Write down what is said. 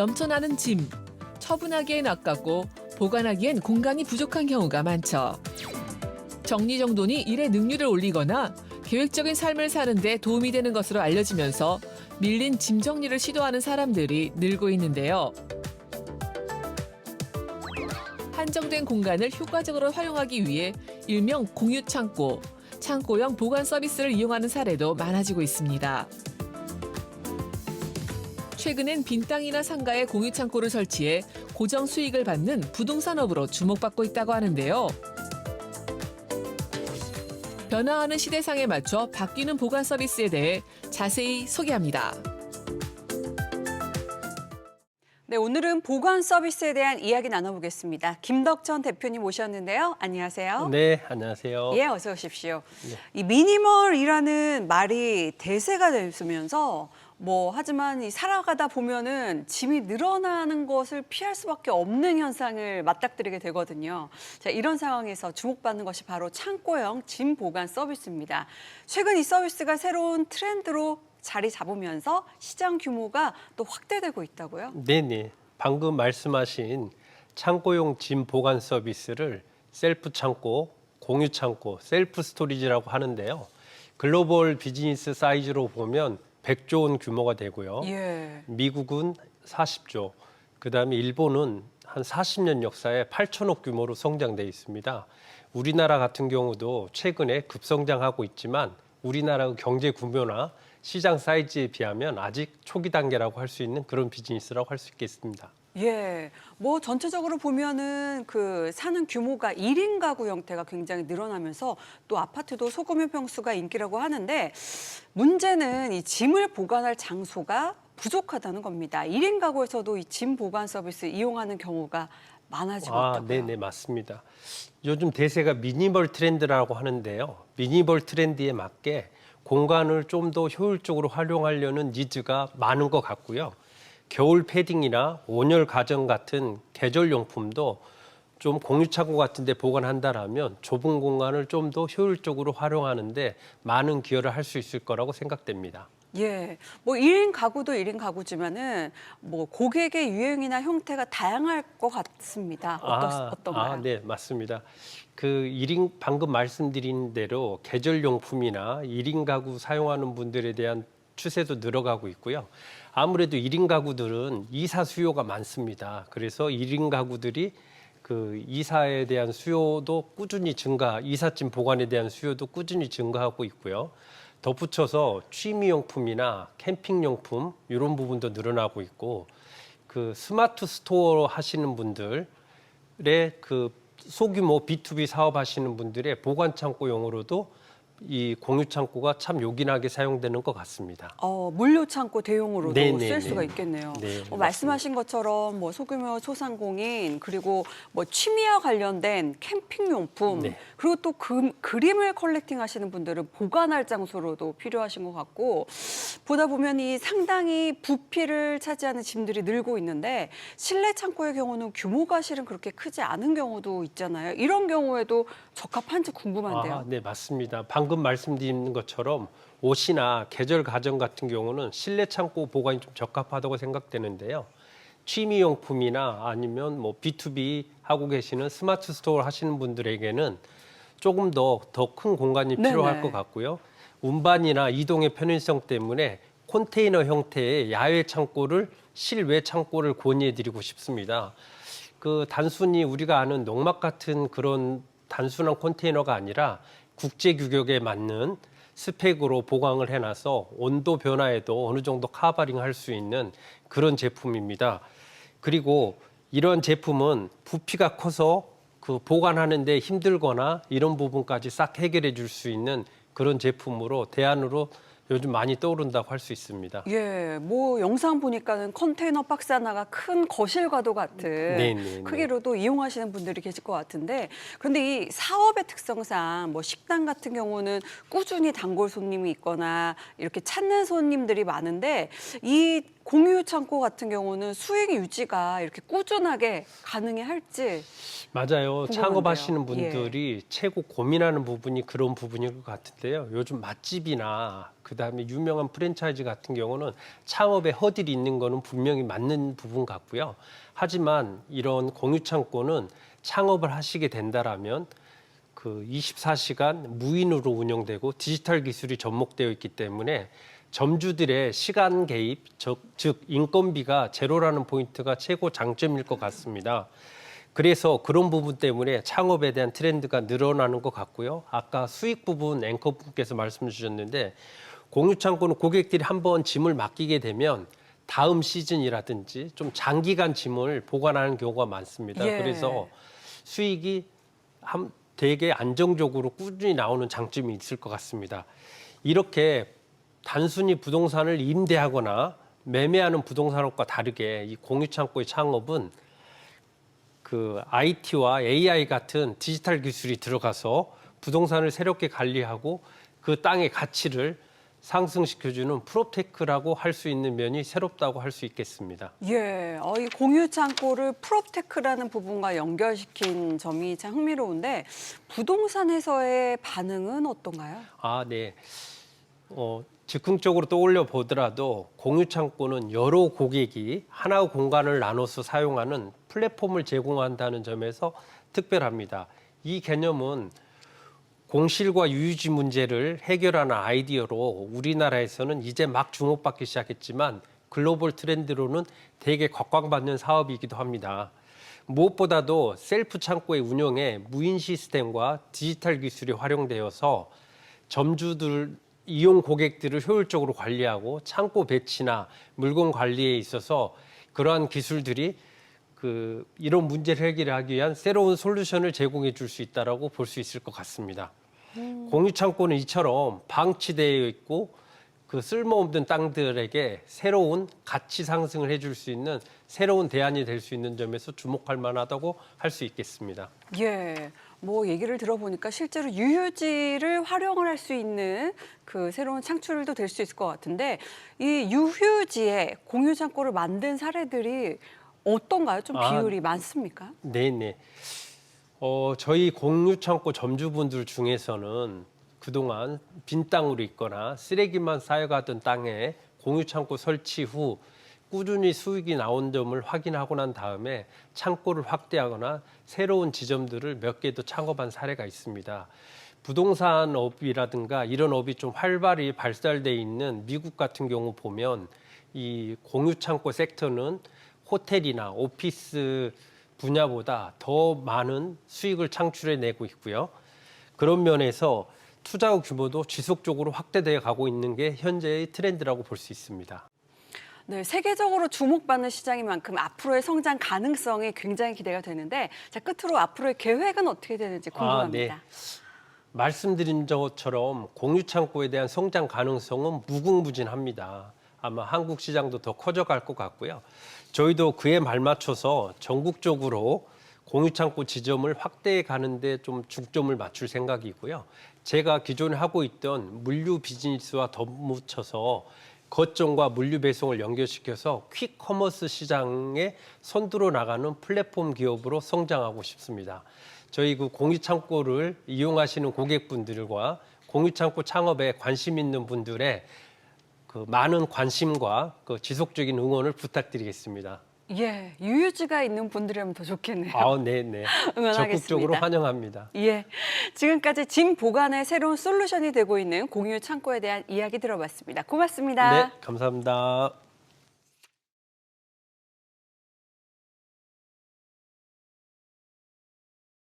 넘쳐나는 짐, 처분하기엔 아깝고 보관하기엔 공간이 부족한 경우가 많죠. 정리정돈이 일의 능률을 올리거나 계획적인 삶을 사는 데 도움이 되는 것으로 알려지면서 밀린 짐 정리를 시도하는 사람들이 늘고 있는데요. 한정된 공간을 효과적으로 활용하기 위해 일명 공유창고, 창고형 보관 서비스를 이용하는 사례도 많아지고 있습니다. 최근엔 빈 땅이나 상가에 공유창고를 설치해 고정 수익을 받는 부동산업으로 주목받고 있다고 하는데요. 변화하는 시대상에 맞춰 바뀌는 보관 서비스에 대해 자세히 소개합니다. 네, 오늘은 보관 서비스에 대한 이야기 나눠보겠습니다. 김덕천 대표님 오셨는데요. 안녕하세요. 네, 안녕하세요. 예, 어서 오십시오. 네. 이 미니멀이라는 말이 대세가 됐으면서 하지만 이 살아가다 보면은 짐이 늘어나는 것을 피할 수밖에 없는 현상을 맞닥뜨리게 되거든요. 자, 이런 상황에서 주목받는 것이 바로 창고형 짐 보관 서비스입니다. 최근 이 서비스가 새로운 트렌드로 자리 잡으면서 시장 규모가 또 확대되고 있다고요? 네네. 방금 말씀하신 창고용 짐 보관 서비스를 셀프 창고, 공유 창고, 셀프 스토리지라고 하는데요. 글로벌 비즈니스 사이즈로 보면 100조 원 규모가 되고요. 예. 미국은 40조, 그다음에 일본은 한 40년 역사에 8천억 규모로 성장돼 있습니다. 우리나라 같은 경우도 최근에 급성장하고 있지만 우리나라 경제 규모나 시장 사이즈에 비하면 아직 초기 단계라고 할 수 있는 그런 비즈니스라고 할 수 있겠습니다. 예, 전체적으로 보면은 사는 규모가 1인 가구 형태가 굉장히 늘어나면서 또 아파트도 소규모 평수가 인기라고 하는데 문제는 이 짐을 보관할 장소가 부족하다는 겁니다. 1인 가구에서도 이 짐 보관 서비스 이용하는 경우가 많아지고 있다고요. 네네, 맞습니다. 요즘 대세가 미니멀 트렌드라고 하는데요. 미니멀 트렌드에 맞게 공간을 좀 더 효율적으로 활용하려는 니즈가 많은 것 같고요. 겨울 패딩이나 온열 가전 같은 계절용품도 좀 공유창고 같은 데 보관한다라면 좁은 공간을 좀 더 효율적으로 활용하는데 많은 기여를 할 수 있을 거라고 생각됩니다. 예, 1인 가구도 1인 가구지만은 고객의 유형이나 형태가 다양할 것 같습니다. 어떤가요? 네, 맞습니다. 방금 말씀드린 대로 계절용품이나 1인 가구 사용하는 분들에 대한 추세도 늘어가고 있고요. 아무래도 1인 가구들은 이사 수요가 많습니다. 그래서 1인 가구들이 이사에 대한 수요도 꾸준히 이삿짐 보관에 대한 수요도 꾸준히 증가하고 있고요. 덧붙여서 취미용품이나 캠핑용품 이런 부분도 늘어나고 있고 스마트 스토어 하시는 분들의 소규모 B2B 사업 하시는 분들의 보관 창고용으로도 이 공유 창고가 참 요긴하게 사용되는 것 같습니다. 물류 창고 대용으로도 네네네. 쓸 수가 있겠네요. 네, 말씀하신 것처럼 소규모 소상공인 그리고 취미와 관련된 캠핑용품 네. 그리고 또 그림을 컬렉팅하시는 분들은 보관할 장소로도 필요하신 것 같고 보다 보면 이 상당히 부피를 차지하는 짐들이 늘고 있는데 실내 창고의 경우는 규모가 실은 그렇게 크지 않은 경우도 있잖아요. 이런 경우에도 적합한지 궁금한데요. 네, 맞습니다. 방금 말씀드린 것처럼 옷이나 계절 가전 같은 경우는 실내 창고 보관이 좀 적합하다고 생각되는데요. 취미용품이나 아니면 B2B 하고 계시는 스마트 스토어 하시는 분들에게는 조금 더 큰 공간이 필요할 네네. 것 같고요. 운반이나 이동의 편의성 때문에 컨테이너 형태의 야외 창고를 실외 창고를 권유해드리고 싶습니다. 단순히 우리가 아는 농막 같은 그런 단순한 컨테이너가 아니라 국제 규격에 맞는 스펙으로 보강을 해놔서 온도 변화에도 어느 정도 커버링할 수 있는 그런 제품입니다. 그리고 이런 제품은 부피가 커서 보관하는데 힘들거나 이런 부분까지 싹 해결해 줄 수 있는 그런 제품으로 대안으로 요즘 많이 떠오른다고 할 수 있습니다. 예, 영상 보니까는 컨테이너 박스 하나가 큰 거실과도 같은 네네네. 크기로도 이용하시는 분들이 계실 것 같은데 그런데 이 사업의 특성상 식당 같은 경우는 꾸준히 단골 손님이 있거나 이렇게 찾는 손님들이 많은데 이 공유 창고 같은 경우는 수익 유지가 이렇게 꾸준하게 가능해 할지 맞아요. 궁금한데요. 창업하시는 분들이 최고 고민하는 부분이 그런 부분일 것 같은데요. 요즘 맛집이나 그다음에 유명한 프랜차이즈 같은 경우는 창업에 허들이 있는 거는 분명히 맞는 부분 같고요. 하지만 이런 공유창고는 창업을 하시게 된다라면 그 24시간 무인으로 운영되고 디지털 기술이 접목되어 있기 때문에 점주들의 시간 개입, 즉 인건비가 제로라는 포인트가 최고 장점일 것 같습니다. 그래서 그런 부분 때문에 창업에 대한 트렌드가 늘어나는 것 같고요. 아까 수익 부분 앵커분께서 말씀 주셨는데 공유창고는 고객들이 한번 짐을 맡기게 되면 다음 시즌이라든지 좀 장기간 짐을 보관하는 경우가 많습니다. 예. 그래서 수익이 되게 안정적으로 꾸준히 나오는 장점이 있을 것 같습니다. 이렇게 단순히 부동산을 임대하거나 매매하는 부동산업과 다르게 이 공유창고의 창업은 그 IT와 AI 같은 디지털 기술이 들어가서 부동산을 새롭게 관리하고 그 땅의 가치를 상승시켜주는 프롭테크라고 할 수 있는 면이 새롭다고 할 수 있겠습니다. 예, 이 공유 창고를 프롭테크라는 부분과 연결시킨 점이 참 흥미로운데 부동산에서의 반응은 어떤가요? 아, 네. 즉흥적으로 떠올려 보더라도 공유 창고는 여러 고객이 하나의 공간을 나눠서 사용하는 플랫폼을 제공한다는 점에서 특별합니다. 이 개념은 공실과 유유지 문제를 해결하는 아이디어로 우리나라에서는 이제 막 주목받기 시작했지만 글로벌 트렌드로는 되게 곽광받는 사업이기도 합니다. 무엇보다도 셀프 창고의 운영에 무인 시스템과 디지털 기술이 활용되어서 점주들, 이용 고객들을 효율적으로 관리하고 창고 배치나 물건 관리에 있어서 그러한 기술들이 이런 문제를 해결하기 위한 새로운 솔루션을 제공해 줄 수 있다고 볼 수 있을 것 같습니다. 공유창고는 이처럼 방치되어 있고 그 쓸모없는 땅들에게 새로운 가치 상승을 해줄 수 있는 새로운 대안이 될 수 있는 점에서 주목할 만하다고 할 수 있겠습니다. 예, 뭐 얘기를 들어보니까 실제로 유휴지를 활용을 할 수 있는 그 새로운 창출도 될 수 있을 것 같은데 이 유휴지에 공유 창고를 만든 사례들이 어떤가요? 좀 비율이 많습니까? 네네. 저희 공유창고 점주분들 중에서는 그동안 빈 땅으로 있거나 쓰레기만 쌓여가던 땅에 공유창고 설치 후 꾸준히 수익이 나온 점을 확인하고 난 다음에 창고를 확대하거나 새로운 지점들을 몇 개 더 창업한 사례가 있습니다. 부동산업이라든가 이런 업이 좀 활발히 발달돼 있는 미국 같은 경우 보면 이 공유창고 섹터는 호텔이나 오피스 분야보다 더 많은 수익을 창출해내고 있고요. 그런 면에서 투자 규모도 지속적으로 확대되어 가고 있는 게 현재의 트렌드라고 볼 수 있습니다. 네, 세계적으로 주목받는 시장인 만큼 앞으로의 성장 가능성이 굉장히 기대가 되는데 자, 끝으로 앞으로의 계획은 어떻게 되는지 궁금합니다. 네. 말씀드린 것처럼 공유창고에 대한 성장 가능성은 무궁무진합니다. 아마 한국 시장도 더 커져갈 것 같고요. 저희도 그에 발맞춰서 전국적으로 공유창고 지점을 확대해 가는데 좀 중점을 맞출 생각이고요. 제가 기존에 하고 있던 물류 비즈니스와 덧붙여서 거점과 물류 배송을 연결시켜서 퀵커머스 시장에 선두로 나가는 플랫폼 기업으로 성장하고 싶습니다. 저희 그 공유창고를 이용하시는 고객분들과 공유창고 창업에 관심 있는 분들의 그 많은 관심과 그 지속적인 응원을 부탁드리겠습니다. 예, 유유지가 있는 분들이라면 더 좋겠네요. 네네. 응원하겠습니다. 적극적으로 환영합니다. 예, 지금까지 짐 보관의 새로운 솔루션이 되고 있는 공유 창고에 대한 이야기 들어봤습니다. 고맙습니다. 네, 감사합니다.